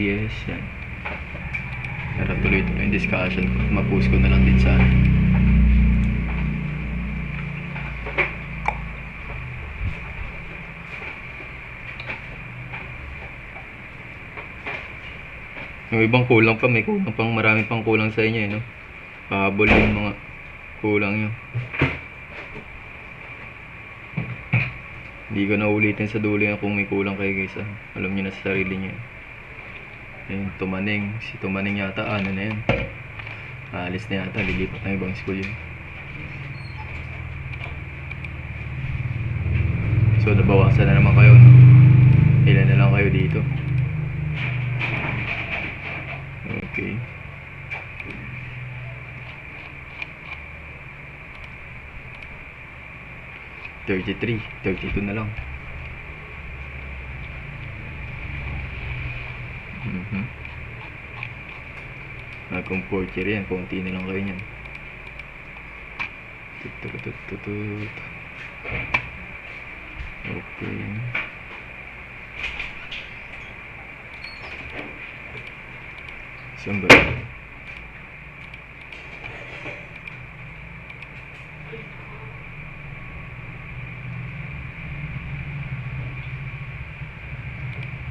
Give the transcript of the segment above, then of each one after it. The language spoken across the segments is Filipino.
Yes, yan. Para tuloy-tuloy yung discussion ko. Ma-post ko na lang din sa yung ibang kulang pa, may kulang pang marami pang kulang sa inyo, no? Pahabol yung mga kulang nyo. Hindi ko na ulitin sa dulo yan kung may kulang kayo guys. Alam nyo na sa sarili nyo. Ayun, Tumaning. Si Tumaning yata, ano na yan. Alis na yata, lilipat na ibang school yun. So, nabawasan na naman kayo, no? Ilan na lang kayo dito. Okay. $33, $32 na lang. Kung 40 yan, konti na lang kayo nyan. Okay. Saan ba?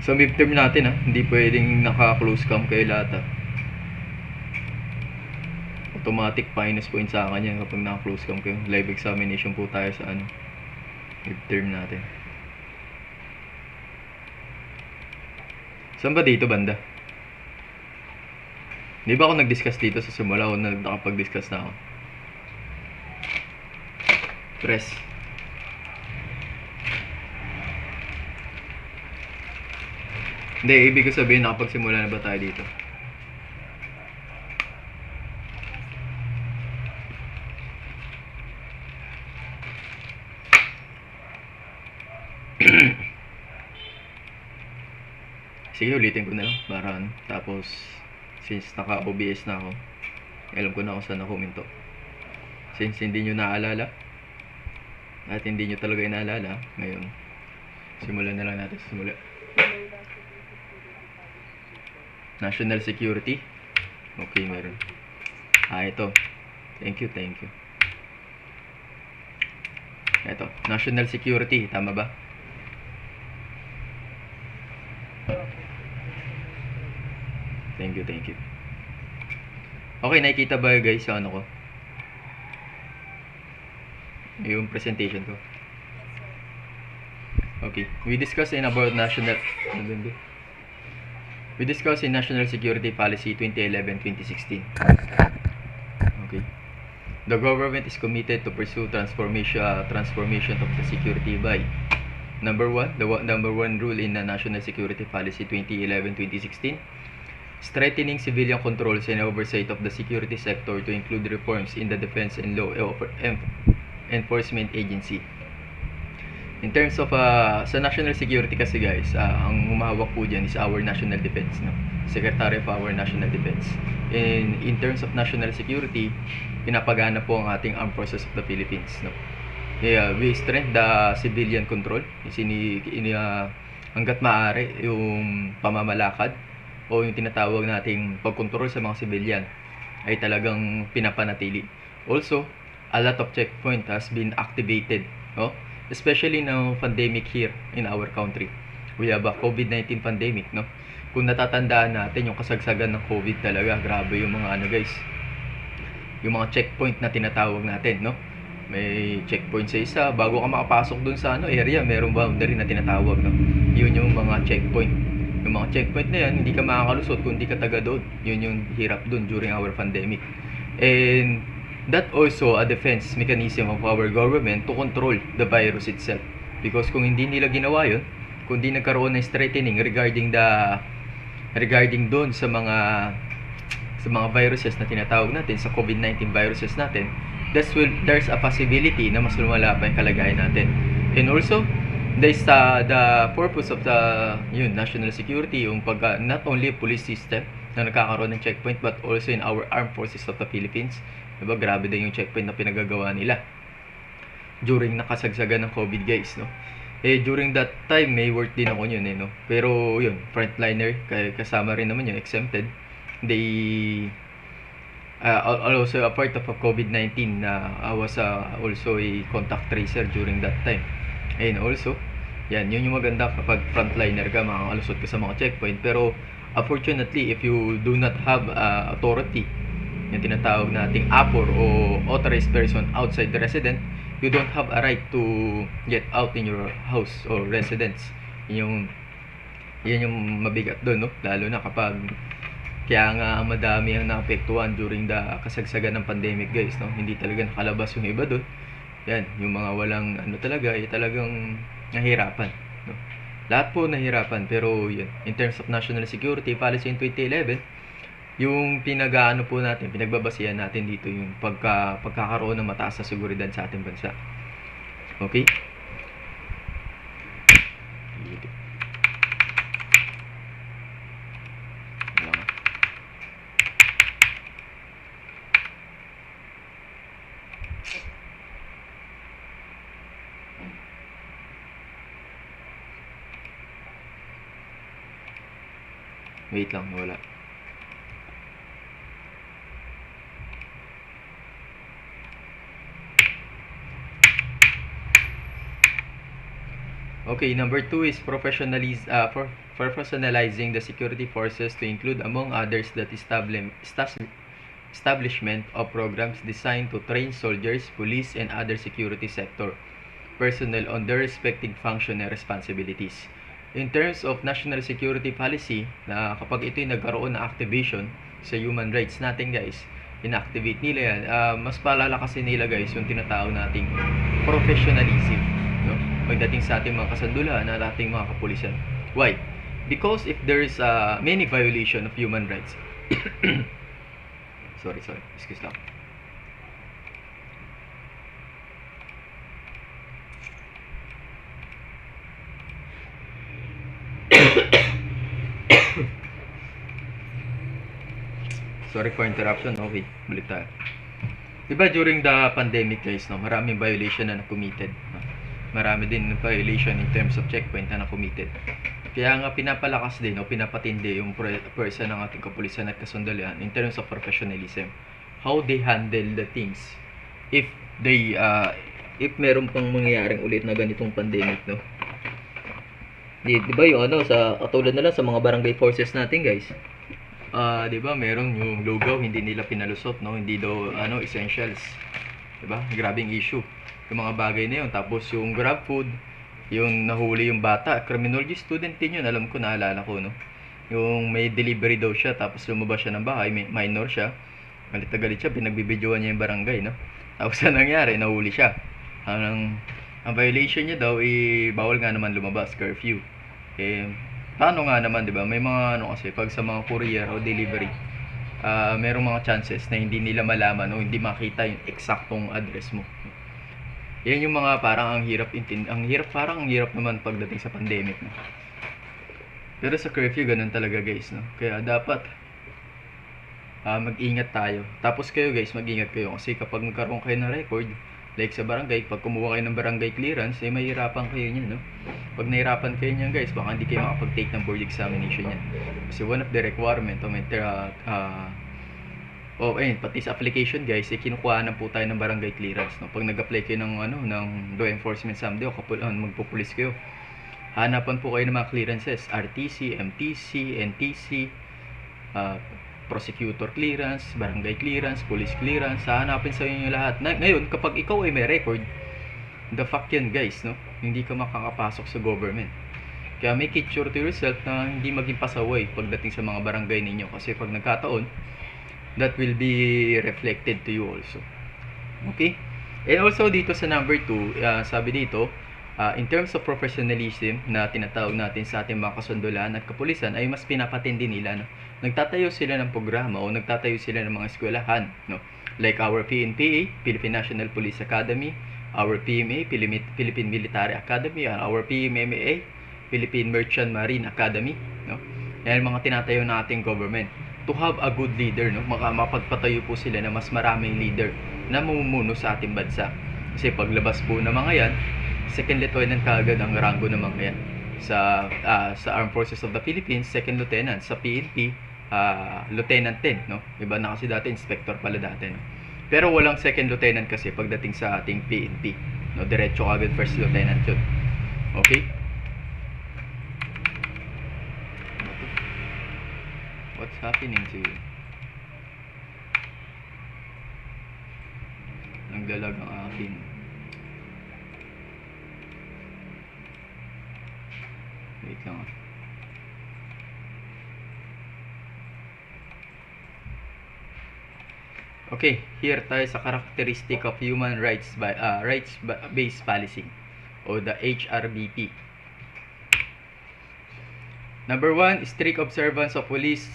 Sa midterm natin hindi pwedeng naka-close cam kayo lahat Automatic minus point sa akin yan kapag naka-close cam kayo. Live examination po tayo sa midterm natin. Saan ba dito banda? Di ba ako nag-discuss dito sa simula o nakapag-discuss na ako? Press. Hindi, ibig ko sabihin nakapagsimula na ba tayo dito? Sige, ulitin ko na lang para tapos since naka-OBS na ako, alam ko na kung saan ako huminto. Since hindi nyo naalala at hindi nyo talaga inaalala, ngayon simulan na lang natin sa simula. National Security. Okay, meron. Ito. Thank you. Ito, National Security, tama ba? Thank you. Okay, nakikita ba guys sa ano ko? Yung presentation ko. Okay, we discussed in National Security Policy 2011-2016. Okay. The government is committed to pursue transformation of the security by number one rule in the National Security Policy 2011-2016, strengthening civilian controls and oversight of the security sector to include reforms in the Defense and Law Enforcement Agency. In terms of sa national security kasi guys, ang humahawak po dyan is our national defense, no? Secretary of our national defense. In terms of national security, pinapagana po ang ating Armed Forces of the Philippines, no? We strengthen the civilian control, hanggat maaari yung pamamalakad o yung tinatawag nating pagkontrol sa mga civilian ay talagang pinapanatili. Also, a lot of checkpoint has been activated, no? Especially now pandemic here in our country. We have a COVID-19 pandemic, no? Kung natatandaan natin yung kasagsagan ng COVID talaga, grabe yung mga guys. Yung mga checkpoint na tinatawag natin, no? May checkpoint sa isa, bago ka makapasok dun sa area, merong boundary na tinatawag, no? Yun yung mga checkpoint. Yung mga checkpoint na yan, hindi ka makakalusot kung hindi ka taga doon. Yun yung hirap doon during our pandemic. And that also a defense mechanism of our government to control the virus itself. Because kung hindi nila ginawa yun, kung hindi nagkaroon ng strengthening regarding doon sa mga viruses na tinatawag natin, sa COVID-19 viruses natin, there's a possibility na mas lumala pa yung kalagayan natin. And also, there's the purpose of the national security, yung not only police system na nagkakaroon ng checkpoint, but also in our armed forces of the Philippines. Diba, grabe din yung checkpoint na pinagagawa nila during nakasagsagan ng COVID guys, no? During that time, may work din ako yun no? Pero yun, frontliner, kasama rin naman yun, exempted. They, also a part of a COVID-19 na I was also a contact tracer during that time. And also, yun yung maganda kapag frontliner ka, makakalusot ka sa mga checkpoint. Pero, unfortunately, if you do not have authority, yung tinatawag nating APOR o authorized person outside the resident, you don't have a right to get out in your house or residence. Yun yung mabigat doon, no? Lalo na kapag kaya nga madami ang naapektuhan during the kasagsagan ng pandemic, guys, no? Hindi talaga nakalabas yung iba doon. Yan, yung mga walang talaga, talagang nahirapan, no? Lahat po nahirapan, pero yun, in terms of national security policy in 2011, yung pinag-aano po natin, pinagbabasihan natin dito yung pagkakaroon ng mataas na seguridad sa ating bansa. Okay? Wait lang, wala. Okay, number 2 is professionalizing the security forces to include, among others, that establishment of programs designed to train soldiers, police, and other security sector personnel on their respective function and responsibilities. In terms of national security policy, na kapag ito'y nagkaroon ng activation sa human rights natin, guys, inactivate nila yan, mas palalakasin nila, guys, yung tinatawag nating professionalism, no? Pagdating sa ating mga kasandulan at ating mga kapulisan. Why? Because if there's many violation of human rights, sorry, excuse lang. Sorry for interruption. Okay, balik tayo. Diba during the pandemic, guys, no, maraming violation na na-committed, no? Marami din violation in terms of checkpoint na na-committed. Kaya nga pinapalakas din o pinapatindi yung person ng ating kapulisan at kasundaluhan in terms of professionalism. How they handle the things if they if meron pang mangyayaring ulit na ganitong pandemic, no? Diba yung sa katulad na lang sa mga barangay forces natin, guys. Diba meron yung lugaw hindi nila pinalusot, no? Hindi daw essentials. Diba? Grabing issue. Yung mga bagay na yun. Tapos yung grab food, yung nahuli yung bata, criminology student din yun, alam ko, naalala ko, no? Yung may delivery daw siya, tapos lumabas siya ng bahay, minor siya, galit na galit siya, pinagbibidyoan niya yung barangay, no? Tapos na nangyari, nahuli siya. Ang violation niya daw, bawal nga naman lumabas, curfew. Paano nga naman, di ba? May mga kasi, pag sa mga courier o delivery, merong mga chances na hindi nila malaman o hindi makita yung eksaktong address mo. Yan yung mga parang ang hirap naman pagdating sa pandemic, no? Pero sa curfew ganun talaga, guys, no? Kaya dapat mag-ingat tayo. Tapos kayo, guys, mag-ingat kayo kasi kapag nagkaroon kayo ng record, like sa barangay, pag kumuha kayo ng barangay clearance, mahirapan kayo niyan, no? Pag nahirapan kayo niyan, guys, baka hindi kayo makapag-take ng board examination niyan. Kasi one of the requirement of pati sa application, guys, kinukuhanan po tayo ng barangay clearance, no? Pag nag-apply kayo ng law enforcement someday o magpupulis kayo, hanapan po kayo ng mga clearances, RTC, MTC, NTC, prosecutor clearance, barangay clearance, police clearance, hahanapin sa inyo lahat. Ngayon, kapag ikaw ay may record, the fact yan, guys, no? Hindi ka makakapasok sa government. Kaya make it sure to yourself na hindi maging pasaway pagdating sa mga barangay ninyo. Kasi pag nagkataon, that will be reflected to you also. Okay? And also dito sa number 2, sabi dito, in terms of professionalism na tinatawag natin sa ating mga kasundulan at kapulisan, ay mas pinapatindi nila, no? Nagtatayo sila ng programa o nagtatayo sila ng mga eskwelahan, no? Like our PNPA, Philippine National Police Academy, our PMA, Philippine Military Academy, our PMMA, Philippine Merchant Marine Academy, no? Yan mga tinatayo ng ating government to have a good leader, no? Mapagpatayo po sila na mas maraming leader na mamumuno sa ating bansa. Kasi paglabas po ng mga yan, second lieutenant kaagad ang rango ng mga yan. Sa Armed Forces of the Philippines, second lieutenant. Sa PNP, lieutenant din, no? Iba na kasi dati, inspector pala dati, no? Pero walang second lieutenant kasi pagdating sa ating PNP, no? Diretso kaagad first lieutenant yun. Okay? What's happening to you? Naglalag ang akin. Wait lang. Okay, here tayo sa characteristic of human rights based policing o the HRBP. Number 1, strict observance of police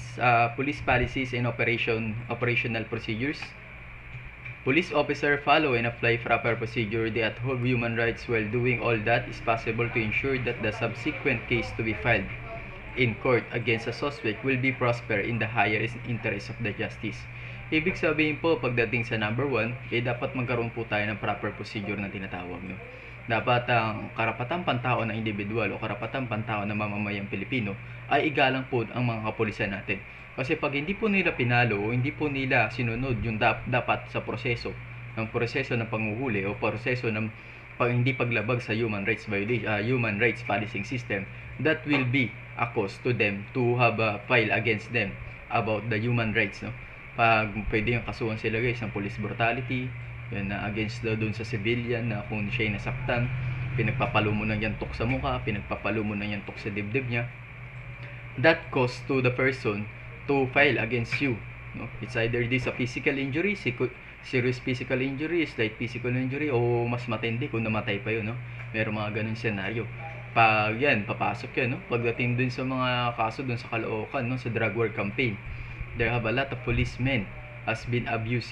policies and operational procedures. Police officer follow and apply proper procedure. They uphold human rights while doing all that is possible to ensure that the subsequent case to be filed in court against a suspect will be prosper in the highest interest of the justice. Ibig sabihin po, pagdating sa number 1, dapat magkaroon po tayo ng proper procedure na tinatawag, no? Dapat ang karapatang pantao ng individual o karapatang pantao ng mamamayang Pilipino ay igalang po ang mga kapulisan natin. Kasi pag hindi po nila pinalo o hindi po nila sinunod yung dapat sa proseso ng panghuhuli o proseso ng hindi paglabag sa human rights violation, human rights policing system, that will be a cause to them to have a file against them about the human rights, no? Pag pwede yung kasuhan sila guys ng police brutality, yan na against daw dun sa civilian na kung siya'y nasaktan, pinagpapalo mo ng yantok sa mukha, pinagpapalo mo ng yantok sa dibdib niya, that cause to the person to file against you, no? It's either this a physical injury, serious physical injury, slight physical injury, o mas matindi kung namatay pa yun, no? Meron mga ganun senaryo. Pag yan, papasok yan, no? Pagdating dun sa mga kaso dun sa Caloocan, no? Sa drug war campaign, there have a lot of policemen has been abused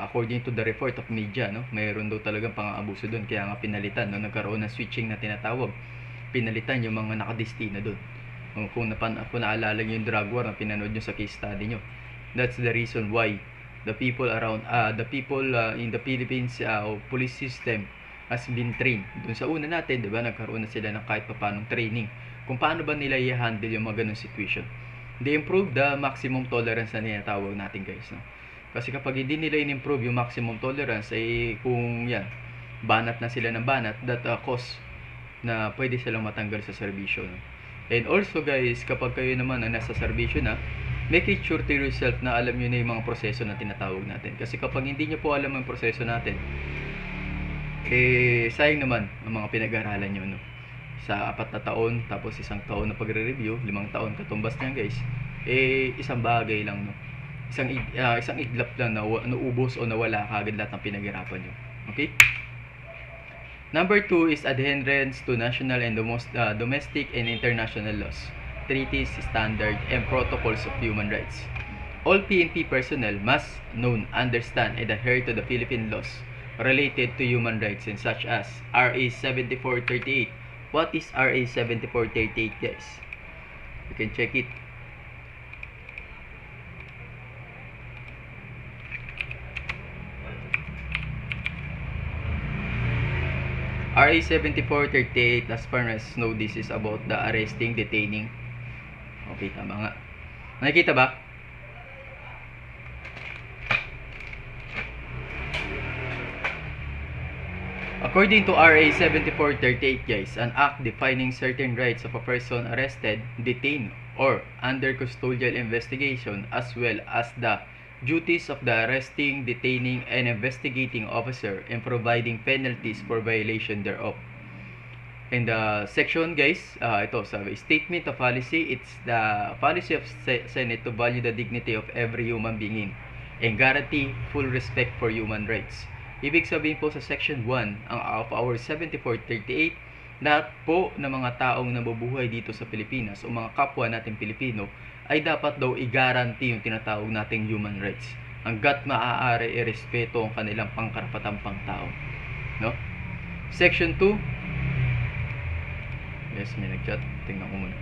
according to the report of media, no? Mayroon daw talagang pang-aabuso doon, kaya nga pinalitan, no? Nagkaroon ng switching na tinatawag, pinalitan yung mga nakadestina doon. Kung naalala nyo yung drug war na pinanood nyo sa case study nyo, that's the reason why the people around in the Philippines police system has been trained. Doon sa una natin, di ba, nagkaroon na sila ng kahit paanong training kung paano ba nila i-handle yung mga ganung situation. They improve the maximum tolerance na tinatawag natin guys, no? Kasi kapag hindi nila in-improve yung maximum tolerance, ay kung yan, banat na sila ng banat, that cause na pwede silang matanggal sa serbisyo, no? And also guys, kapag kayo naman ang nasa serbisyo na, make it sure to yourself na alam nyo na yung mga proseso na tinatawag natin. Kasi kapag hindi nyo po alam ang proseso natin, sayang naman ang mga pinag-aralan nyo, no? Sa 4 na taon, tapos 1 taon na pagre-review, 5 taon katumbas niyan guys, isang bagay lang, no? Isang iglap lang na naubos o nawala kagad lahat ng pinag-irapan nyo. Okay? Number 2 is adherence to national and domestic and international laws, treaties, standards, and protocols of human rights. All PNP personnel must know, understand, and adhere to the Philippine laws related to human rights, and such as RA 7438. What is RA 7438 guys? You can check it. RA 7438, as far as know, this is about the arresting, detaining. Okay, tama nga. Nakikita ba? According to RA 7438 guys, an act defining certain rights of a person arrested, detained, or under custodial investigation, as well as the duties of the arresting, detaining, and investigating officer, and providing penalties for violation thereof. And the section guys, ito sa statement of policy, it's the policy of Senate to value the dignity of every human being and guarantee full respect for human rights. Ibig sabihin po sa section 1 of our 7438, lahat po ng mga taong nabubuhay dito sa Pilipinas o mga kapwa nating Pilipino ay dapat daw i-guarantee yung tinatawag nating human rights hanggat maaari irespeto ang kanilang pangkarapatang pangtao, no? Section 2. Yes, may nag-chat. Tingnan ko muna.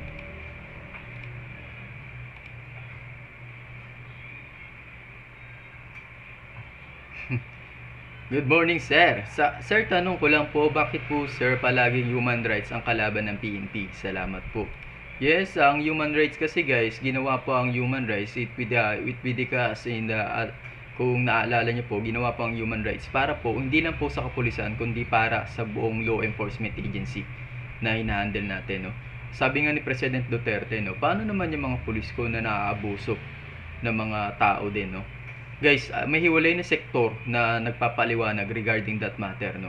Good morning, sir. Sir, tanong ko lang po, bakit po, sir, palaging human rights ang kalaban ng PNP? Salamat po. Yes, ang human rights kasi, guys, ginawa po ang human rights with because in the kung naalala niyo po, ginawa po ang human rights para po hindi lang po sa kapulisan kundi para sa buong law enforcement agency na hinahandle natin, no. Sabi nga ni President Duterte, no, paano naman yung mga pulis ko na naaabuso ng mga tao din, no? Guys, may hiwalay na sektor na nagpapaliwanag regarding that matter, no.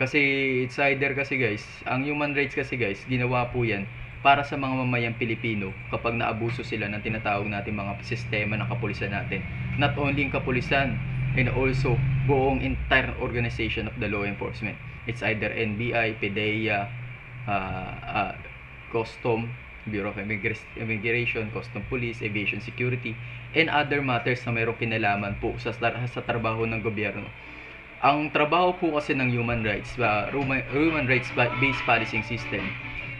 Kasi it's either kasi, guys, ang human rights kasi, guys, ginawa po 'yan para sa mga mamayang Pilipino kapag naabuso sila ng tinatawag natin mga sistema ng kapulisan natin. Not only yung kapulisan, and also buong entire organization of the law enforcement. It's either NBI, PDEA, uh, uh, Custom, Bureau of Immigration, Custom Police, Aviation Security, and other matters na mayroong kinalaman po sa trabaho ng gobyerno. Ang trabaho po kasi ng human rights based policing system,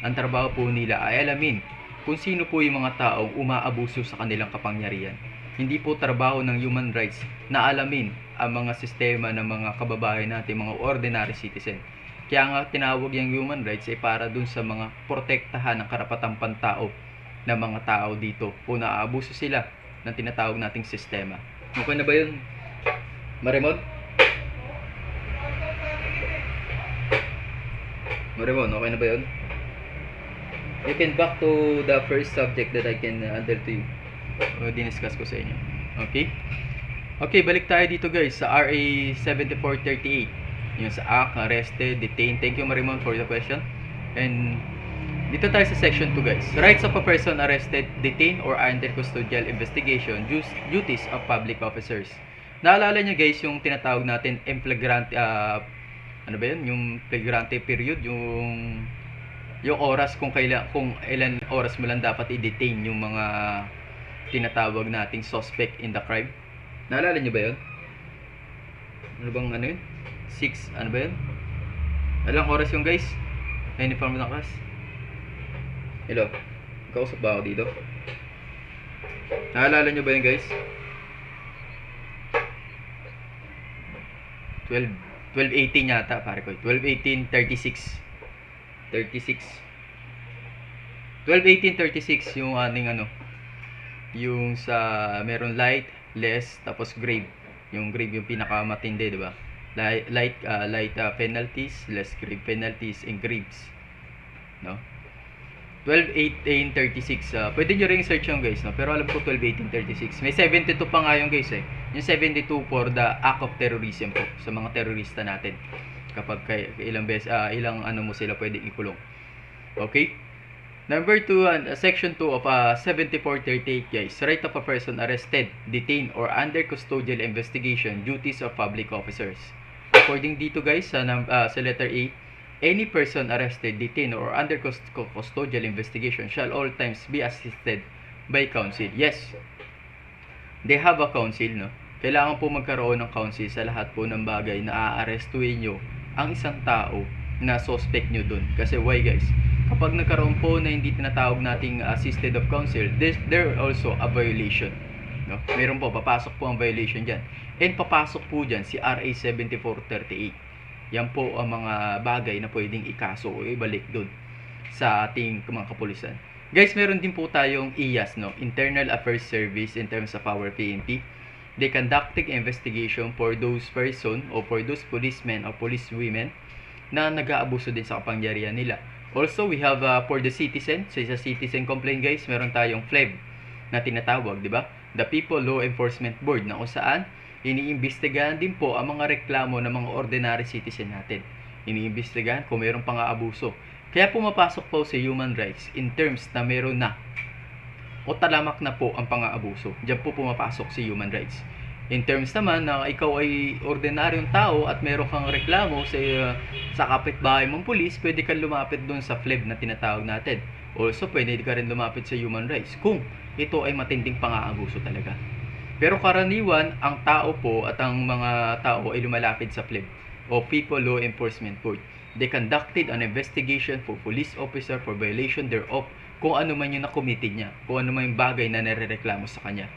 ang trabaho po nila ay alamin kung sino po yung mga taong umaabuso sa kanilang kapangyarihan. Hindi po trabaho ng human rights na alamin ang mga sistema ng mga kababayan natin, mga ordinary citizen. Kaya nga tinawag yung human rights ay para dun sa mga protektahan ng karapatang pantao ng mga tao dito kung naaabuso sila ng tinatawag nating sistema. Okay na ba yun, Marimon? Marimon, okay na ba yun? You can back to the first subject that I can handle to you. Diniscuss ko sa inyo. Okay? Okay, balik tayo dito, guys, sa RA 7438. Yung sa act, arrested, detained. Thank you, Marimon, for the question. And dito tayo sa section 2, guys. Rights of a person arrested, detained, or under custodial investigation, duties of public officers. Naalala niyo, guys, yung tinatawag natin flagrante, ano ba yun? Yung flagrante period, yung oras kung ilan oras mo lang dapat i-detain yung mga tinatawag nating suspect in the crime. Naalala niyo ba yun? Ano bang ano yun? 6, ano ba yun? Ilang oras yung, guys? Uniform na class. Hello? Kausap ba ako dito? Naalala niyo ba yun, guys? 12:18 yata, pare ko. 12:18:36. 12:18:36 yung aning yung sa meron light, less, tapos grave. Yung grave yung pinakamatindi, di ba? Light penalties, less grave penalties, and graves, no? 12:18:36. Pwede nyo ring search yung, guys, no? Pero alam ko 12:18:36. May 72 pa nga yung, guys, eh. Yung 72 for the act of terrorism po sa mga terorista natin. Kapag ilang beses ilang mo sila pwedeng ikulong. Okay? Number 2, section 2 of 7438, guys. Right of a person arrested, detained, or under custodial investigation, duties of public officers. According dito, guys, sa letter A, any person arrested, detained, or under custodial investigation shall all times be assisted by counsel. Yes, they have a counsel, no? Kailangan po magkaroon ng counsel sa lahat po ng bagay na aarestuhin nyo ang isang tao na suspect nyo dun. Kasi why, guys? Kapag nagkaroon po na hindi tinatawag nating assisted of counsel, there also a violation, no? Meron po, papasok po ang violation dyan. And papasok po dyan si RA 7438. Yan po ang mga bagay na pwedeng ikaso o ibalik dun sa ating mga kapulisan. Guys, meron din po tayong IAS, no? Internal Affairs Service in terms of our PNP. They conducting investigation for those person o for those policemen or police women na nag-aabuso din sa kapangyarihan nila. Also, we have for the citizen, sa citizen complaint, guys, meron tayong FLEB na tinatawag, di ba? The People Law Enforcement Board, na kung saan iniimbestigahan din po ang mga reklamo ng mga ordinary citizen natin. Iniimbestigahan kung meron pang aabuso. Kaya pumapasok po sa human rights in terms na meron na o talamak na po ang pang-aabuso. Diyan po pumapasok si human rights. In terms naman na ikaw ay ordinaryong tao at meron kang reklamo sa kapitbahay mong pulis, pwede kang lumapit doon sa FLEB na tinatawag natin. Also, pwede ka rin lumapit sa human rights kung ito ay matinding pang-aabuso talaga. Pero karaniwan, ang tao po at ang mga tao ay lumalapit sa FLEB o People Law Enforcement Board. They conducted an investigation for police officer for violation thereof, kung ano man yung na-committed niya, kung ano man yung bagay na nare-reklamo sa kanya.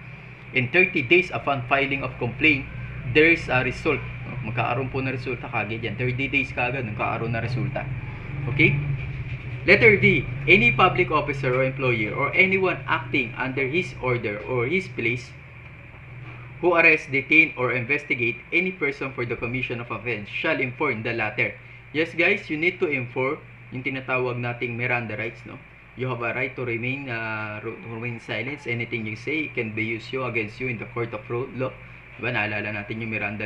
In 30 days upon filing of complaint, there is a result. magkakaroon po ng resulta kagad yan. 30 days kagad, magkakaroon na resulta. Okay? Letter D. Any public officer or employer or anyone acting under his order or his place who arrest, detain, or investigate any person for the commission of offense shall inform the latter. Yes guys, you need to inform yung tinatawag nating Miranda rights, no? You have a right to remain silent. Anything you say can be used against you in the court of law. Diba? Naalala natin yung Miranda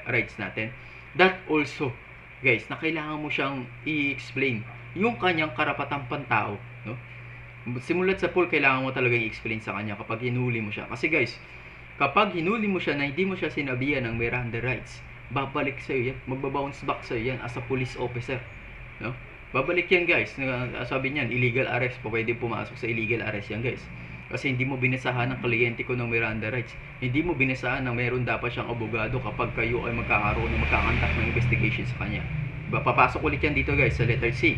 rights natin. That also, guys, na kailangan mo siyang i-explain yung kanyang karapatang pantao, no? Simulat sa pool, kailangan mo talaga i-explain sa kanya kapag hinuli mo siya. Kasi guys, kapag hinuli mo siya na hindi mo siya sinabihan ng Miranda rights, babalik sa'yo yan. Magbabounce back sa'yo yan as a police officer. No? Babalik yan guys. Sabi niyan, illegal arrest po. Pwede pumasok sa illegal arrest yan guys. Kasi hindi mo binasahan ng kliyente ko ng Miranda rights. Hindi mo binasahan na meron dapat siyang abogado kapag kayo ay magkakaroon ng magkakantak ng investigation sa kanya. Diba? Papasok ulit yan dito guys sa letter C.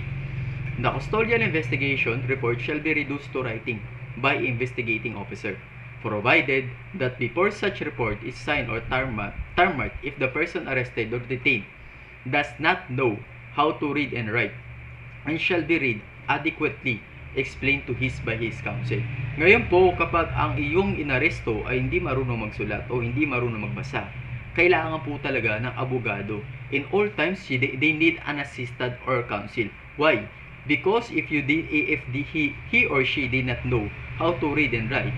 The custodial investigation report shall be reduced to writing by investigating officer, provided that before such report is signed or term-marked if the person arrested or detained does not know how to read and write and shall be read adequately explained to by his counsel. Ngayon po, kapag ang iyong inaresto ay hindi marunong magsulat o hindi marunong magbasa, kailangan po talaga ng abogado. In all times, they need an assistant or counsel. Why? Because if he or she did not know how to read and write,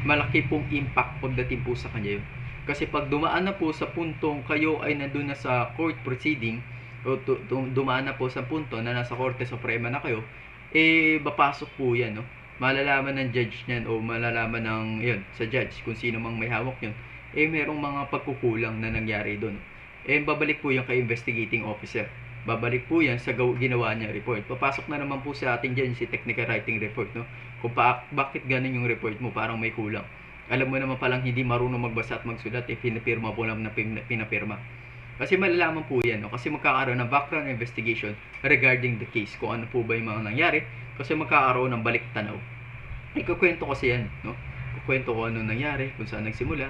malaki pong impact pagdating po sa kanya yun. Kasi pag dumaan na po sa puntong kayo ay nandun na sa court proceeding, o dumaan na po sa punto na nasa Korte Suprema na kayo, papasok po yan, no? Malalaman ng judge niyan o malalaman ng, yun, sa judge, kung sino mang may hawak yun, merong mga pagkukulang na nangyari doon. Babalik po yan kay investigating officer. Babalik po yan sa ginawa niya report. Papasok na naman po sa atin dyan si technical writing report, no? Kung bakit ganun yung report mo, parang may kulang. Alam mo naman palang hindi marunong magbasa at magsulat, pinapirma po lang na pinapirma. Kasi malalaman po yan, no? Kasi magkakaroon ng background investigation regarding the case, kung ano po ba yung mga nangyari, kasi magkakaroon ng balik tanaw. Ikukwento kasi yan, no? Kukwento ko ano nangyari, kung saan nagsimula,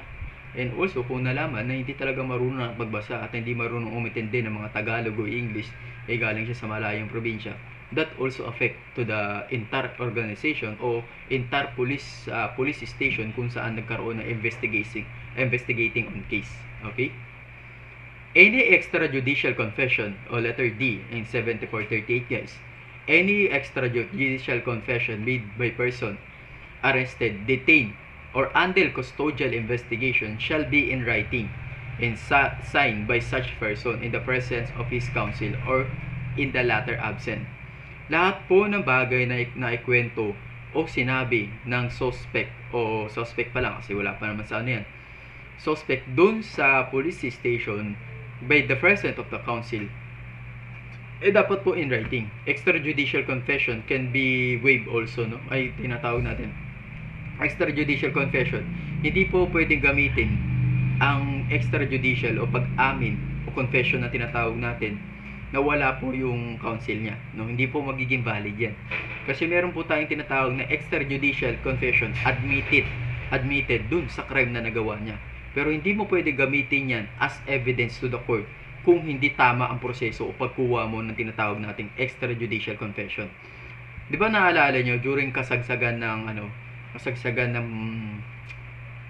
and also kung nalaman na hindi talaga marunong magbasa at hindi marunong umintindi ng mga Tagalog o English, galing siya sa malayong probinsya, that also affect to the entire organization o entire police station kung saan nagkaroon ng investigating on case. Okay? Any extrajudicial confession o letter D in 7438 guys, any extrajudicial confession made by person arrested, detained, or under custodial investigation shall be in writing and signed by such person in the presence of his counsel or in the latter absent. Lahat po ng bagay na ikwento o sinabi ng suspect o suspect pa lang kasi wala pa naman sa ano yan, suspect dun sa police station by the presence of the counsel, dapat po in writing. Extrajudicial confession can be waived also, no? Ay tinatawag natin extrajudicial confession. Hindi po pwedeng gamitin ang extrajudicial o pag-amin o confession na tinatawag natin na wala po yung counsel niya, no? Hindi po magiging valid yan. Kasi meron po tayong tinatawag na extrajudicial confession admitted dun sa crime na nagawa niya. Pero hindi mo pwede gamitin yan as evidence to the court kung hindi tama ang proseso o pagkuha mo ng tinatawag nating extrajudicial confession. Di ba naalala nyo during kasagsagan ng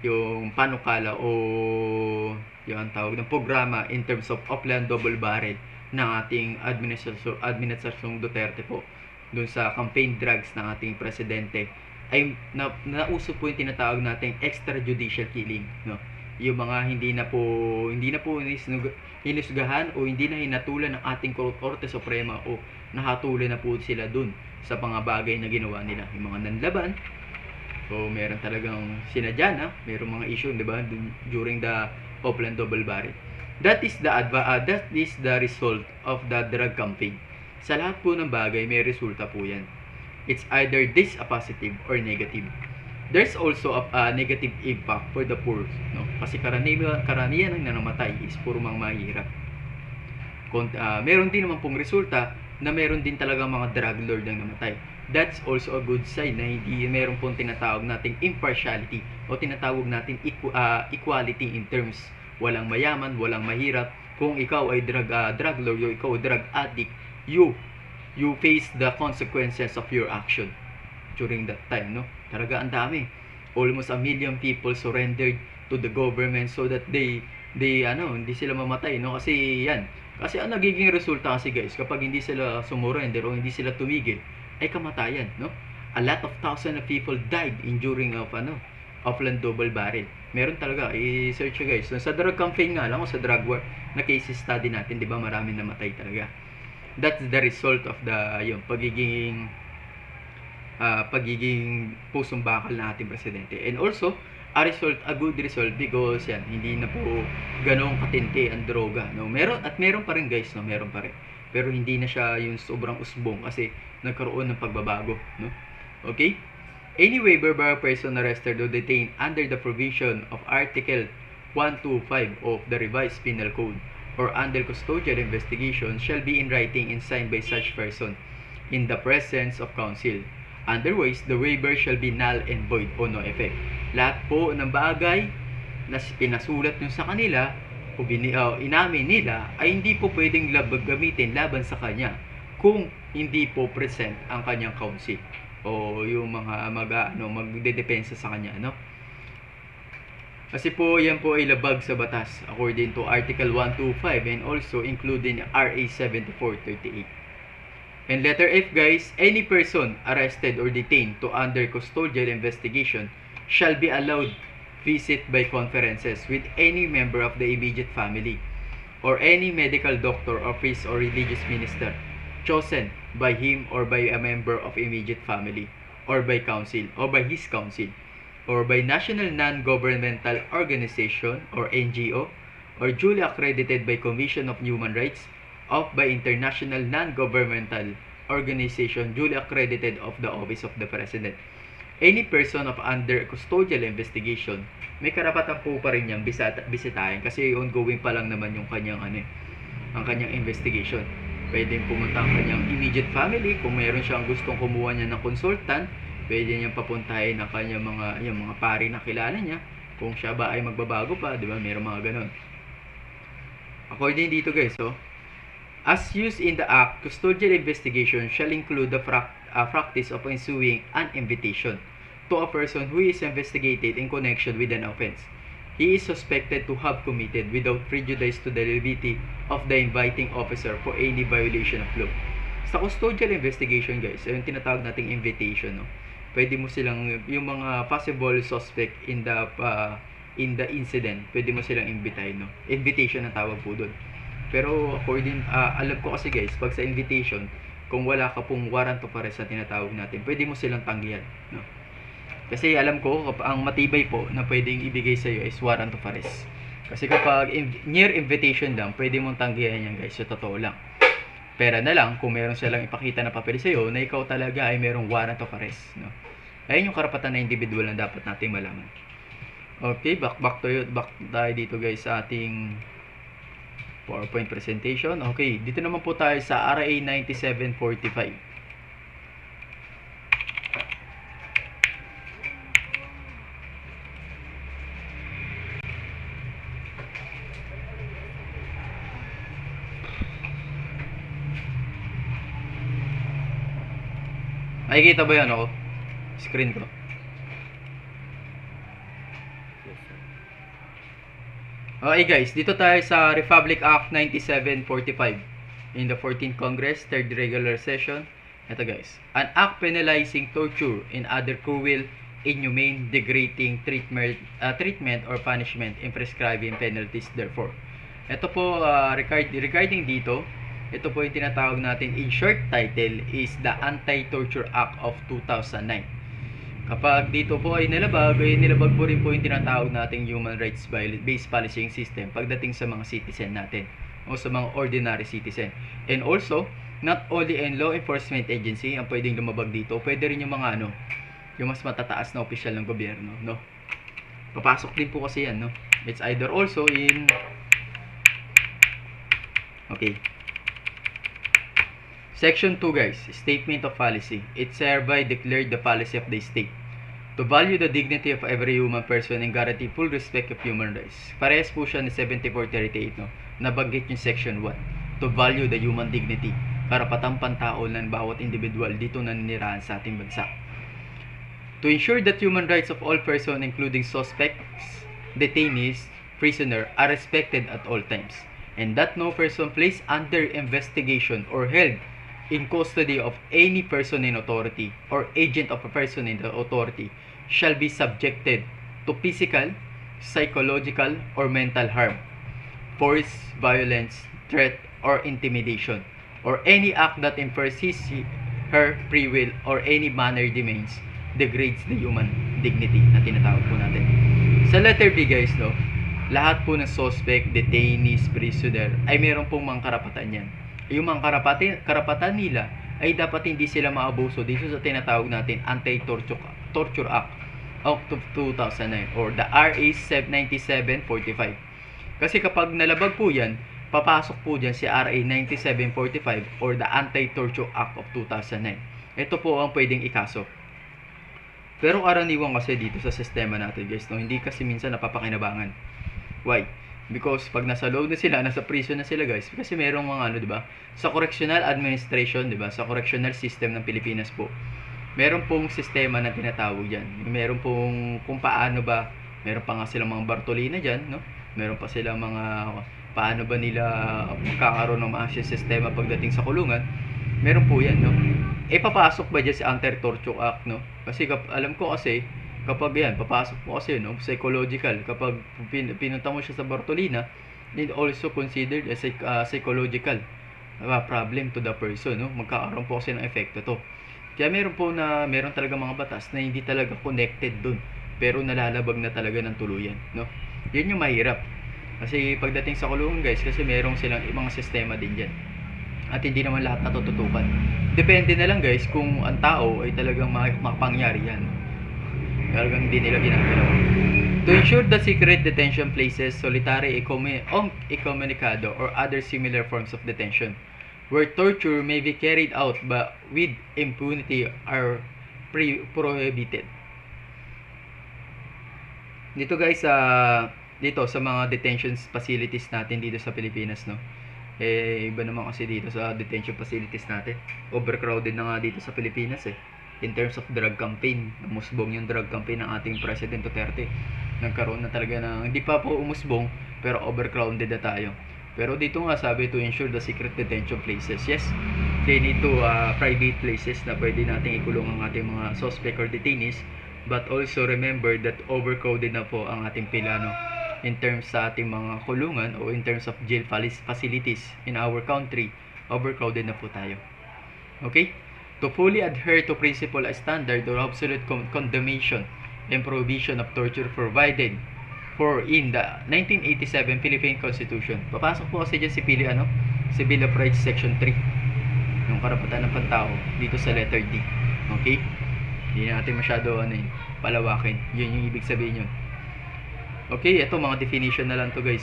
yung panukala o yung tawag ng programa in terms of Oplan Double Barrel ng ating administrasyong Duterte po dun sa campaign drugs ng ating presidente, ay nauso po yung tinatawag nating extrajudicial killing, no? Yung mga hindi na po hinusgahan o hindi na hinatulan ng ating Korte Suprema o nahatulan na po sila dun sa mga bagay na ginawa nila, yung mga nanlaban. So, meron talagang sinadya na, meron mga issue, di ba, during the Oplan Double Barrel. That is the result of the drug campaign. Sa lahat po ng bagay, may resulta po yan. It's either this a positive or negative. There's also a negative impact for the poor, no? Kasi karamihan ng nanamatay is puro mga mahirap. Meron din naman pong resulta na meron din talaga mga drug lord ang namatay. That's also a good sign na hindi meron pong tinatawag nating impartiality o tinatawag natin equality in terms walang mayaman, walang mahirap, Kung ikaw ay drug lord, o ikaw ay drug addict, you face the consequences of your action during that time, no? Talaga ang dami. Almost 1 million people surrendered to the government so that hindi sila mamatay, no? Kasi ang nagiging resulta kasi guys, kapag hindi sila sumurrender o hindi sila tumigil, ay kamatayan, no? A lot of thousands of people died in during of double barrel. Meron talaga, i-search nyo guys. So, sa drug campaign nga lang o sa drug war na case study natin, di ba, marami namatay talaga. That's the result of pagiging pusong bakal na ating presidente. And also, a good result because hindi na po ganong katindi ang droga, no? Meron pa rin guys, no? Meron pa rin. Pero hindi na siya yung sobrang usbong kasi nagkaroon ng pagbabago, no? Okay? Any waiver by a person arrested or detained under the provision of Article 125 of the Revised Penal Code or under custodial investigation shall be in writing and signed by such person in the presence of counsel. Otherwise, the waiver shall be null and void o no effect. Lahat po ng bagay na pinasulat nyo sa kanila o inamin nila ay hindi po pwedeng gamitin laban sa kanya kung hindi po present ang kanyang counsel o yung mga magdedepensa sa kanya, no? Kasi po yan po ay labag sa batas according to Article 125 and also including RA 7438. And letter F guys, any person arrested or detained to under custodial investigation shall be allowed visit by conferences with any member of the immediate family or any medical doctor or priest or religious minister chosen by him or by a member of immediate family or by council or by his council or by national non-governmental organization or NGO or duly accredited by Commission of Human Rights of by international non-governmental organization duly accredited of the Office of the President. Any person of under custodial investigation, may karapatan po pa rin niyang bisitahin kasi ongoing pa lang naman yung ang kanyang investigation. Pwedeng pumunta ang kanyang immediate family kung mayroon siyang gustong kumuha niya ng consultant, pwede niyang papuntahin ang kanyang mga pari na kilala niya kung siya ba ay magbabago pa, di ba? Mayroong mga ganon. According dito guys, as used in the Act, custodial investigation shall include the practice of issuing an invitation to a person who is investigated in connection with an offense he is suspected to have committed without prejudice to the liability of the inviting officer for any violation of law. Sa custodial investigation guys, yung tinatawag nating invitation, no? Pwede mo silang, yung mga possible suspect in the incident, pwede mo silang imbitahin, no? Invitation ang tawag po doon. Pero alam ko kasi guys, pag sa invitation, kung wala ka pong warrant of arrest na tinatawag natin, pwede mo silang tanggihan, no? Kasi alam ko, ang matibay po na pwedeng ibigay sa iyo is warrant of arrest. Kasi kapag near invitation lang, pwede mong tanggihan yan guys, sa totoo lang. Pera na lang kung meron silang ipakita na papel sa iyo na ikaw talaga ay merong warrant of arrest, no? Ayun yung karapatan na individual na dapat nating malaman. Okay, back tayo dito guys sa ating PowerPoint presentation. Okay, dito naman po tayo sa RA 9745. Nakikita ba yan ako? Screen ko. Okay guys, dito tayo sa Republic Act 9745 in the 14th Congress, 3rd Regular Session. Ito guys, an act penalizing torture and other cruel, inhumane, degrading treatment or punishment and prescribing penalties therefore. Ito po, regarding dito, ito po yung tinatawag natin in short title is the Anti-Torture Act of 2009. Kapag dito po ay nilabag po rin po yung tinatawag nating human rights based policing system pagdating sa mga citizen natin o sa mga ordinary citizen. And also, not only in law enforcement agency ang pwedeng lumabag dito, pwede rin yung mga yung mas matataas na opisyal ng gobyerno, no? Papasok din po kasi yan, no? It's either also in Section 2 guys, Statement of Policy. It's hereby declared the policy of the state To value the dignity of every human person and guarantee full respect of human rights. Parehas po siya ni 7438, no? Nabanggit yung section 1. To value the human dignity, karapatang pantao ng bawat individual dito naninirahan sa ating bansa. To ensure that human rights of all persons, including suspects, detainees, prisoner, are respected at all times, and that no person placed under investigation or held in custody of any person in authority or agent of a person in the authority shall be subjected to physical, psychological, or mental harm, force, violence, threat, or intimidation, or any act that impairs his, her free will, or any manner demeans, degrades the human dignity na tinatawag po natin. Sa letter B guys, no, lahat po ng suspect, detainees, prisoner ay meron pong mga karapatan yan. Yung mga karapatan nila ay dapat hindi sila maabuso dito sa tinatawag natin Anti-Torture Act of 2009 or the RA 9745. Kasi kapag nalabag po yan, papasok po dyan si RA 9745 or the Anti-Torture Act of 2009. Ito po ang pwedeng ikaso. Pero karaniwan kasi dito sa sistema natin guys, no, hindi kasi minsan napapakinabangan. Why? Because pag nasa loob na sila, nasa prison na sila guys, kasi merong mga ano, 'di ba? Sa correctional administration, 'di ba? Sa correctional system ng Pilipinas po. Meron pong sistema na tinatawag diyan. Meron pong kung paano ba, meron pa nga silang mga Bartolina diyan, no? Meron pa silang mga paano ba nila magkakaroon ng mga sistema pagdating sa kulungan. Meron po 'yan, no? Papasok ba diyan si Anti-Torture Act, no? Kasi alam ko kasi kapag yan, papasok mo kasi, no, psychological. Kapag pinunta mo siya sa Bartolina, it also considered as psychological problem to the person, no? Magkakaroon po kasi ng epekto to. Kaya meron talaga mga batas na hindi talaga connected dun, pero nalalabag na talaga ng tuluyan, no? Yun yung mahirap. Kasi pagdating sa kulungan guys, kasi meron silang ibang sistema din dyan. At hindi naman lahat natututukan. Depende na lang guys kung ang tao ay talagang makapangyari yan. Talagang hindi nila ginagawa. To ensure that secret detention places, solitary, incommunicado, or other similar forms of detention, where torture may be carried out but with impunity are prohibited. Dito guys, dito sa mga detention facilities natin dito sa Pilipinas, no? Iba naman kasi dito sa detention facilities natin. Overcrowded na nga dito sa Pilipinas in terms of drug campaign. Umusbong yung drug campaign ng ating President Duterte. Nagkaroon na talaga ng, hindi pa po umusbong, pero overcrowded na tayo. Pero dito nga sabi to ensure the secret detention places. Yes, they need to private places na pwede nating ikulong ang ating mga suspect or detainees. But also remember that overcrowded na po ang ating pilano in terms sa ating mga kulungan o in terms of jail facilities in our country. Overcrowded na po tayo. Okay? To fully adhere to principle, standard, or absolute condemnation and prohibition of torture provided for in the 1987 Philippine Constitution. Papasok po kasi dyan si Bill of Rights Section 3, yung karapatan ng pantao dito sa letter D. Okay? Hindi natin masyado palawakin. Yun yung ibig sabihin yun. Okay, ito mga definition na lang to guys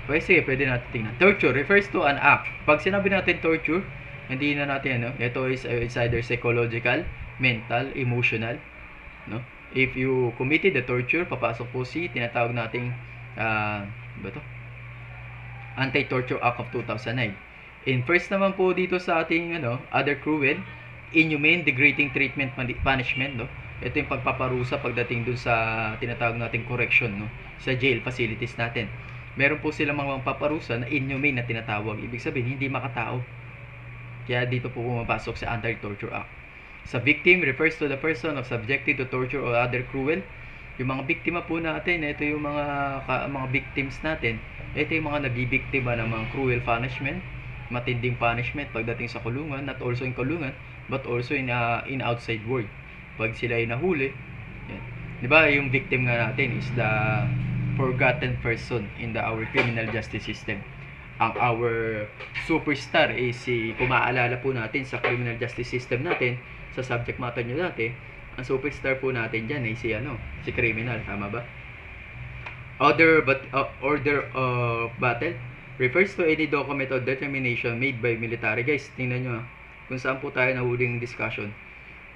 Okay, sige, pwede natin tingnan. Torture refers to an act. Pag sinabi natin torture, hindi na natin ito is either psychological, mental, emotional, no? If you committed the torture, papasok po si tinatawag nating Anti-Torture Act of 2009. In first naman po dito sa ating other cruel, inhumane, degrading treatment, punishment, no? Ito yung pagpaparusa pagdating dun sa tinatawag nating correction, no? Sa jail facilities natin. Meron po silang mga paparusa na inhumane na tinatawag. Ibig sabihin, hindi makatao. Kaya dito po pumapasok sa Anti-Torture Act. Sa victim refers to the person of subjected to torture or other cruel. Yung mga biktima po natin, ito yung mga victims natin. Ito yung mga nabibiktima ng mga cruel punishment, matinding punishment pagdating sa kulungan, not also in kulungan, but also in outside world. Pag sila ay nahuli, yan. Diba yung victim nga natin is the forgotten person in our criminal justice system. Ang our superstar is kung maaalala po natin sa criminal justice system natin, sa subject matter nyo dati, ang superstar po natin dyan ay si criminal, tama ba? Order of battle refers to any document or determination made by military. Guys, tingnan nyo kung saan po tayo nahuling discussion.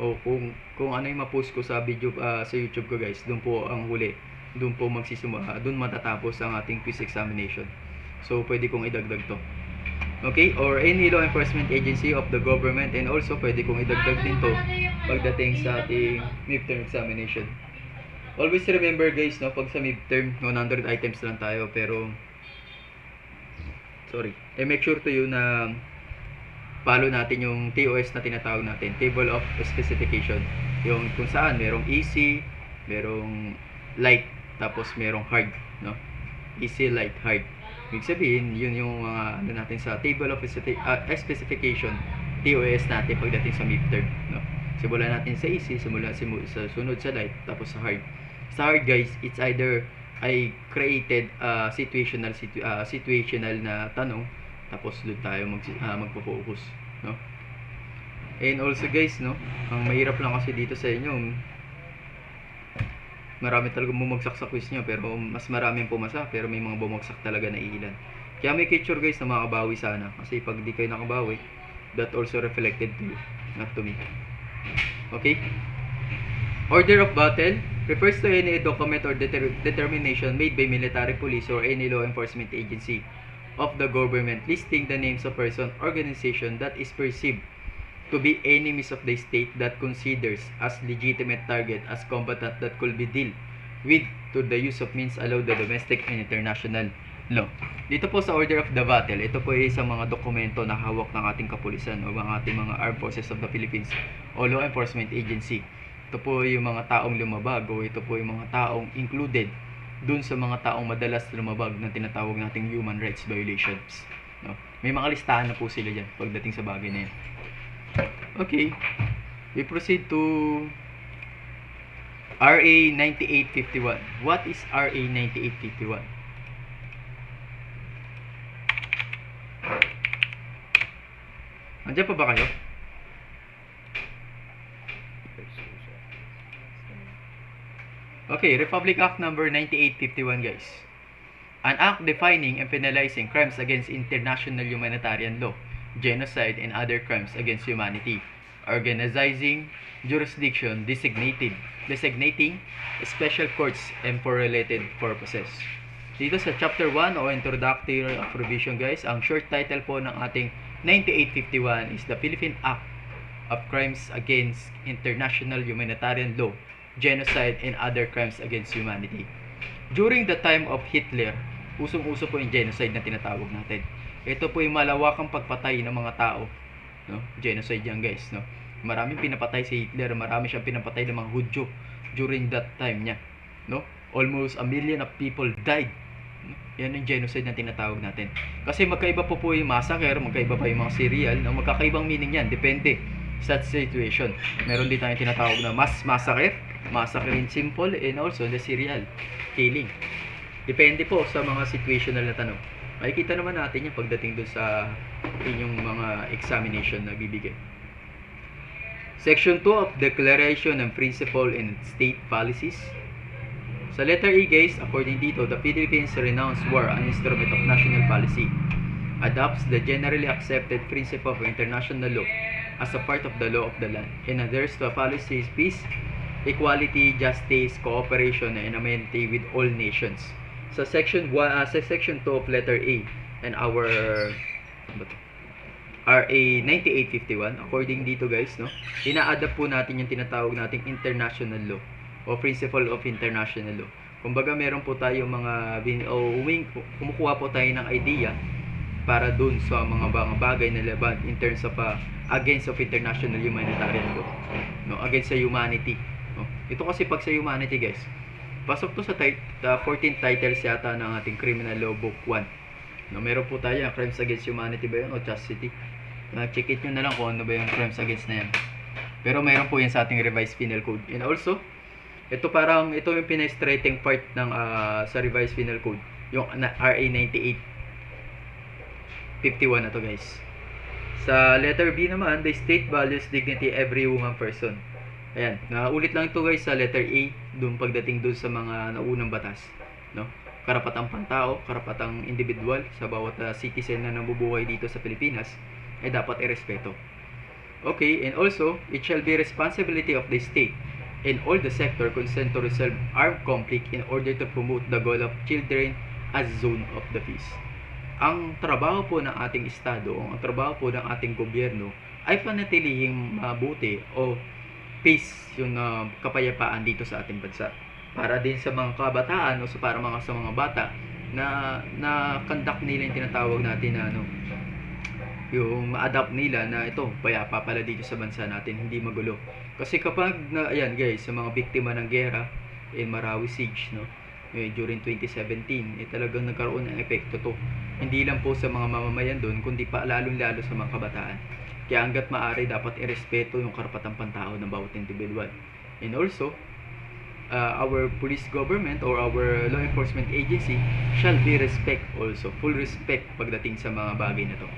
O kung ano yung ma-post ko sa video sa YouTube ko guys, doon po ang huli. Doon po doon matatapos ang ating quiz examination. So pwede kong idagdag to. Okay? Or any law enforcement agency of the government, and also pwede kong idagdag din to pagdating sa ating midterm examination. Always remember guys, no, pag sa midterm 100 items lang tayo, pero make sure to you na follow natin yung TOS na tinatawag natin, Table of Specification. Yung kung saan merong easy, merong light, tapos merong hard, no? Easy, light, hard. Ibig sabihin, yun yung mga ano natin sa Table of Specification, TOS natin pagdating sa midterm, no? Simulan natin sa easy, sa sunod sa light, tapos sa hard. Sa hard guys, it's either I created situational na tanong, tapos doon tayo magpo-focus, no? And also guys, no, ang mahirap lang kasi dito sa inyo, marami talagang bumagsak sa quiz nyo, pero mas maraming pumasa, pero may mga bumagsak talaga na ilan. Kaya may picture guys na makabawi sana, kasi pag di kayo nakabawi, that also reflected to you, not to me. Okay? Order of battle refers to any document or determination made by military, police, or any law enforcement agency of the government listing the names of person, organization that is perceived to be enemies of the state that considers as legitimate target as combatant that could be dealt with to the use of means allowed the domestic and international law. Dito po sa order of the battle, ito po ay isang mga dokumento na hawak ng ating kapulisan o mga ating mga armed forces of the Philippines o law enforcement agency. Ito po yung mga taong lumabag o ito po yung mga taong included dun sa mga taong madalas lumabag na tinatawag nating human rights violations, no? May mga listahan na po sila dyan pagdating sa bagay na yan. Okay, we proceed to RA 9851. What is RA 9851? Andiyan pa ba kayo? Okay, Republic Act number 9851 guys. An act defining and penalizing crimes against international humanitarian law, genocide and other crimes against humanity, organizing jurisdiction, designating special courts and for related purposes. Dito sa chapter 1 o introductory provision guys, ang short title po ng ating 9851 is the Philippine Act of Crimes Against International Humanitarian Law, Genocide and Other Crimes Against Humanity. During the time of Hitler, usong-uso po yung genocide na tinatawag natin. Ito po yung malawakang pagpatay ng mga tao, no? Genocide yan guys, no? Maraming pinapatay si Hitler, marami siyang pinapatay ng mga Hudyo during that time niya, no? Almost 1 million of people died. No? Yan yung genocide na tinatawag natin. Kasi magkaiba po yung massacre, magkaiba pa yung mga serial, no? Magkakaibang meaning yan, depende sa situation. Meron din tayong tinatawag na massacre in simple, and also the serial killing. Depende po sa mga situational na tanong. Makikita naman natin yung pagdating dun sa inyong mga examination na bibigay. Section 2 of Declaration and Principle in State Policies. Sa letter E guys, according dito, the Philippines renounce war an instrument of national policy, adopts the generally accepted principle of international law as a part of the law of the land, and adheres to a policy of peace, equality, justice, cooperation, and amenity with all nations. Sa section 2 of letter A and our RA 9851, according dito guys, no, ina-adapt po natin yung tinatawag nating international law o principle of international law. Kumbaga meron po tayo mga kumukuha po tayo ng idea para dun sa mga bagay na laban in terms of against of international humanitarian law, no, against sa humanity, no. Ito kasi pag sa humanity guys, pasok to sa 14th titles yata ng ating Criminal Law Book 1. No, meron po tayo Crimes Against Humanity ba yun o Chastity? Check it nyo na lang kung ano ba yung crimes against na yan. Pero meron po yan sa ating Revised Penal Code. And also, ito yung penetrating part ng sa Revised Penal Code, yung RA 9851 na to guys. Sa letter B naman, the state values dignity every human person. Ayan, naulit lang ito guys sa letter A, doon pagdating doon sa mga naunang batas, no? Karapatang pantao, karapatang individual sa bawat citizen na nabubuhay dito sa Pilipinas ay dapat irespeto. Okay, and also, it shall be responsibility of the state and all the sector concerned to resolve armed conflict in order to promote the goal of children as zone of the peace. Ang trabaho po ng ating estado, ang trabaho po ng ating gobyerno ay panatilihing mabuti o peace, yung kapayapaan dito sa ating bansa. Para din sa mga kabataan o sa mga bata na conduct nila yung tinatawag natin na yung ma-adapt nila na ito, payapa pala dito sa bansa natin, hindi magulo. Kasi kapag, ayan guys, sa mga biktima ng gera in Marawi Siege, during 2017, talagang nagkaroon ng epekto to. Hindi lang po sa mga mamamayan doon, kundi pa lalong-lalo sa mga kabataan. Kaya hanggat maaari, dapat irespeto yung karapatang pantao ng bawat individual. And also, our police government or our law enforcement agency shall be respect also, full respect pagdating sa mga bagay na to.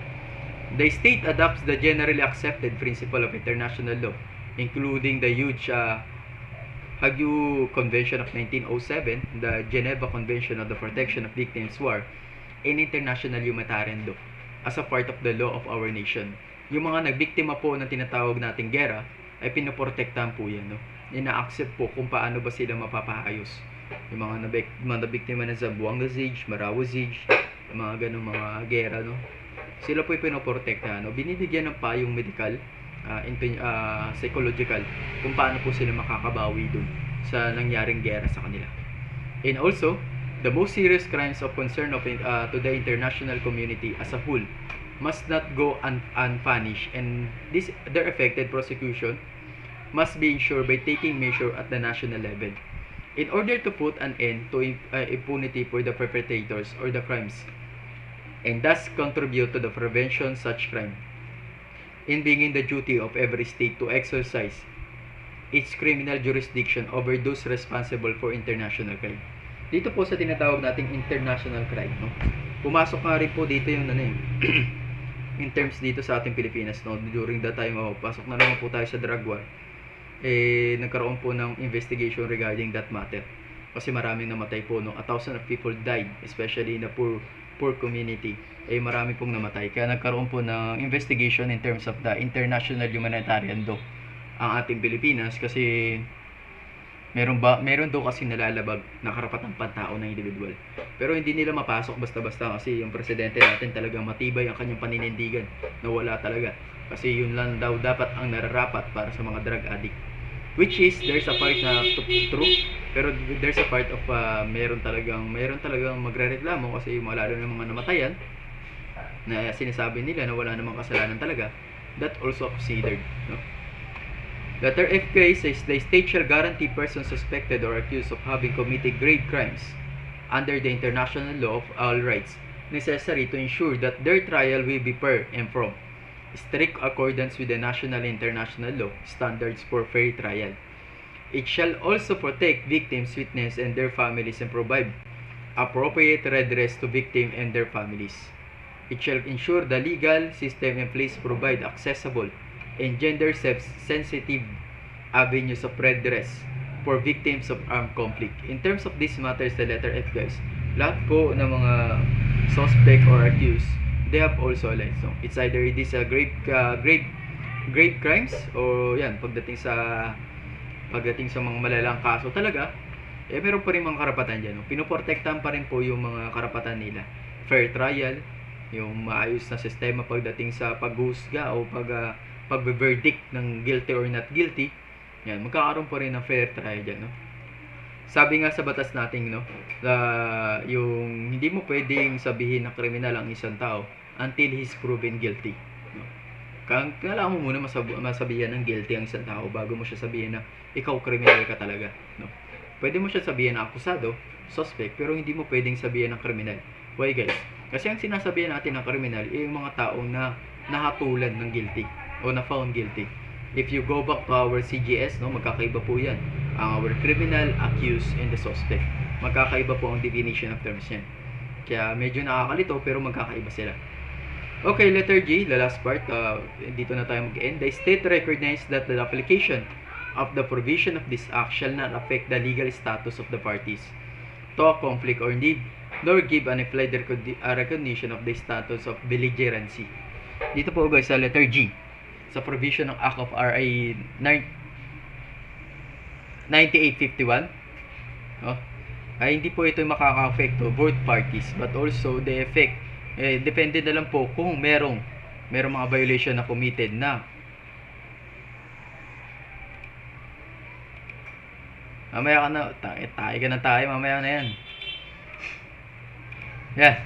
The state adopts the generally accepted principle of international law, including the huge Hague Convention of 1907, the Geneva Convention on the Protection of Victims of War, and international humanitarian law as a part of the law of our nation. Yung mga nagbiktima po ng tinatawag nating gera ay pinoprotektahan po yan. Ina-accept po kung paano ba sila mapapahayos. Yung mga nabiktima na Zamboanga Siege, Marawi Siege, yung mga ganong mga gera, sila po pinoprotektahan, binibigyan ng payong medical, psychological, kung paano po sila makakabawi dun sa nangyaring gera sa kanila. And also, the most serious crimes of concern to the international community as a whole must not go unpunished, and their affected prosecution must be ensured by taking measure at the national level in order to put an end to impunity for the perpetrators or the crimes, and thus contribute to the prevention such crime. In being the duty of every state to exercise its criminal jurisdiction over those responsible for international crime. Dito po sa tinatawag nating international crime, pumasok nga rin po dito yung in terms dito sa ating Pilipinas, during that time, pasok na naman po tayo sa drug war. Nagkaroon po ng investigation regarding that matter. Kasi maraming namatay po, 1,000 of people died, especially in the poor community. Marami pong namatay. Kaya nagkaroon po ng investigation in terms of the international humanitarian law ang ating Pilipinas, kasi meron daw kasi nalalabag na karapatang pantao ng individual. Pero hindi nila mapasok basta-basta, kasi yung presidente natin talagang matibay ang kanyang paninindigan na wala talaga. Kasi yun lang daw dapat ang nararapat para sa mga drug addict. Which is, there's a part na true, pero there's a part of meron talagang magrereklamo, kasi lalo ng mga namatayan na sinasabi nila na wala namang kasalanan talaga. That also considered, Letter FK says the state shall guarantee persons suspected or accused of having committed grave crimes under the international law of all rights necessary to ensure that their trial will be fair and prompt, strict accordance with the national and international law standards for fair trial. It shall also protect victims, witnesses, and their families, and provide appropriate redress to victims and their families. It shall ensure the legal system in place provide accessible and gender-sensitive avenues of redress for victims of armed conflict. In terms of these matters, the letter F, guys, lahat po ng mga suspect or accused, they have also alliance. It's either this grave crimes, o yan, pagdating sa mga malalang kaso talaga, meron pa rin mga karapatan dyan. Pinoprotektahan pa rin po yung mga karapatan nila. Fair trial, yung maayos na sistema pagdating sa paghusga o pag-verdict ng guilty or not guilty. Yan, magkakaroon pa rin ng fair trial dyan, Sabi nga sa batas natin, yung hindi mo pwedeng sabihin na kriminal ang isang tao until he's proven guilty, Kailangan mo muna masabihan ng guilty ang isang tao bago mo siya sabihin na ikaw kriminal ka talaga, Pwede mo siya sabihin na akusado, suspect, pero hindi mo pwedeng sabihin ng kriminal. Why, guys? Kasi ang sinasabihan natin ng kriminal ay yung mga taong na nahatulan ng guilty o na found guilty. If you go back to our CGS, magkakaiba po yan. Our criminal, accused, and the suspect. Magkakaiba po ang definition of terms yan. Kaya medyo nakakalito, pero magkakaiba sila. Okay, letter G, the last part. Dito na tayo mag-end. The state recognizes that the application of the provision of this act shall not affect the legal status of the parties to a conflict or need, nor give an implied recognition of the status of belligerency. Dito po guys sa letter G. sa provision ng Act of RA 9851, no, ay hindi po ito makaka-affecto both parties, but also the effect, depende na lang po kung merong mga violation na committed na. Mamaya ka na, tayo ka na tayo, mamaya na yan. Yan.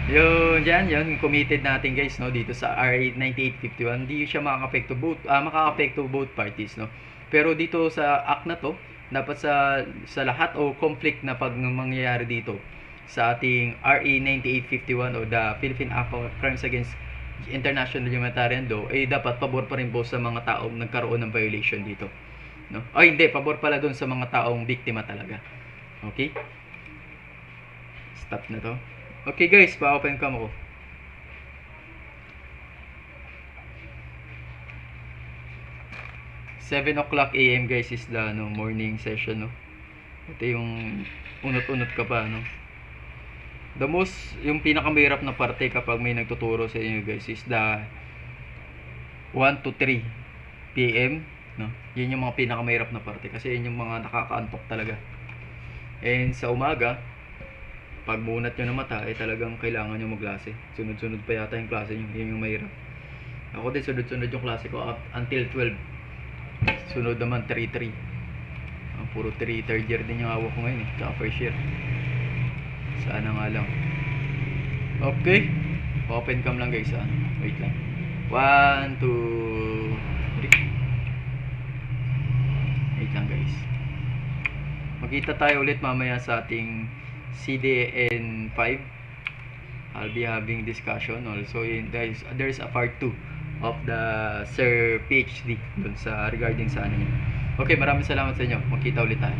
Yun, committed natin guys, no, dito sa RA 9851, hindi siya makaka-affecto both parties, no. Pero dito sa act na to, dapat sa lahat o conflict na pag mangyayari dito sa ating RA 9851 o the Philippine Act of Crimes Against International Humanitarian Law, ay dapat pabor pa rin po sa mga taong nagkaroon ng violation dito, no? Ay hindi, pabor pala doon sa mga taong biktima talaga. Okay? Stop na to. Okay guys, pa-open cam ako. Seven o'clock AM guys is the morning session, no. Ito yung unot-unot ka pa, no. Yung pinakamahirap na parte kapag may nagtuturo sa inyo guys is the 1 to 3 PM, no. Yun yung mga pinakamahirap na parte kasi yun yung mga nakakaantok talaga. And sa umaga, pag munat nyo na mata, talagang kailangan nyo maglase. Sunod-sunod pa yata yung klase nyo. Yun yung mahirap. Ako din, sunod-sunod yung klase ko up until 12. Sunod naman 3-3. Puro 3 third year din yung hawak ko ngayon, tsaka first year. Sana nga lang. Okay, open cam lang guys. Wait lang. 1, 2, 3. Wait lang guys. Magkita tayo ulit mamaya sa ating CDN 5. I'll be having discussion also. There's a part 2 of the Sir PhD dun sa regarding sa ano yun. Okay, maraming salamat sa inyo. Magkita ulit tayo.